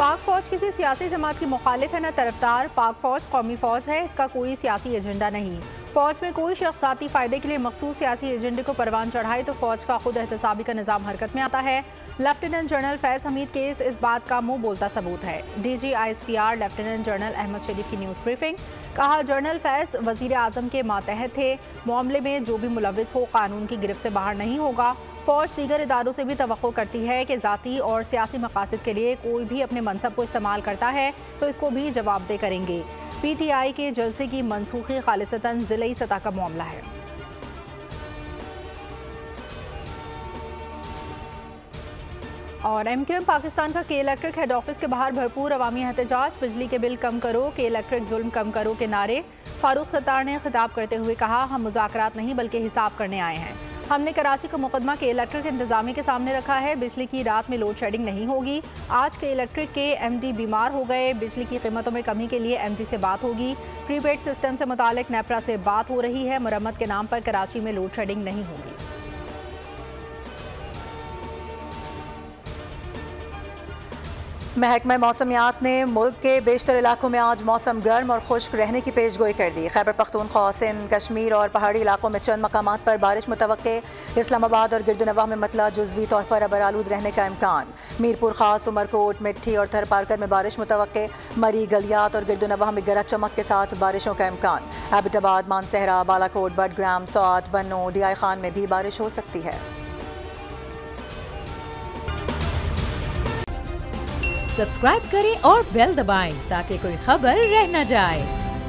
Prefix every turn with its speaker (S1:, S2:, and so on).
S1: पाक फौज किसी सियासी जमात की मुखालिफ है न तरफदार। पाक फौज कौमी फौज है, इसका कोई सियासी एजेंडा नहीं। फौज में कोई शख्स ज़ाती फ़ायदे के लिए मखसूस सियासी एजेंडे को परवान चढ़ाए तो फौज का खुद एहतसाबी का निज़ाम हरकत में आता है। Lieutenant general Faiz Hamid case इस बात का मुंह बोलता सबूत है। DG ISPR lieutenant general Ahmed Sharif की न्यूज़ ब्रीफिंग। कहा, जनरल फैज़ वज़ीर आज़म के मातहत थे, मामले में जो भी मुलविस हो कानून की गिरफ्त से बाहर नहीं होगा। फौज दीगर इदारों से भी तवक्को करती है कि ज़ाती और सियासी मकासद के लिए कोई भी अपने मनसब को इस्तेमाल करता है तो इसको भी जवाबदेह करेंगे। PTI के जलसे की मनसूखी खालिसतन ज़िली सतह का मामला है। और MQM पाकिस्तान का के इलेक्ट्रिक हेड ऑफिस के बाहर भरपूर अवामी एहतजाज। बिजली के बिल कम करो, के इलेक्ट्रिक जुल्म कम करो के नारे। फारूक सत्तार ने खिताब करते हुए कहा, हम मुज़ाकरात नहीं बल्कि हिसाब करने आए हैं। हमने कराची का मुकदमा के इलेक्ट्रिक इंतजामी के सामने रखा है। बिजली की रात में लोड शेडिंग नहीं होगी। आज के इलेक्ट्रिक के MD बीमार हो गए। बिजली की कीमतों में कमी के लिए MD से बात होगी। प्रीपेड सिस्टम से मुतालिक नेपरा से बात हो रही है। मरम्मत के नाम पर कराची में लोड शेडिंग नहीं होगी।
S2: महकमा मौसमियात ने मुल्क के बेशतर इलाकों में आज मौसम गर्म और खुश्क रहने की पेशगोई कर दी। खैबर पख्तूनख्वा, सिंध, कश्मीर और पहाड़ी इलाकों में चंद मकामात पर बारिश मुतवक्के। इस्लामाबाद और गिरदनवाह में मतला जुज़वी तौर पर अबरालूद रहने का इम्कान। मीरपुर खास, उमरकोट, मिट्टी और थरपारकर में बारिश मुतवक्के। मरी, गलियात और गिरदनवाह में गरज चमक के साथ बारिशों का इम्कान। एबटाबाद, मानसहरा, बालाकोट, बडग्राम, सौत, बन्नू, DI खान में भी बारिश हो सकती है।
S3: सब्सक्राइब करें और बेल दबाएं ताकि कोई खबर रह न जाए।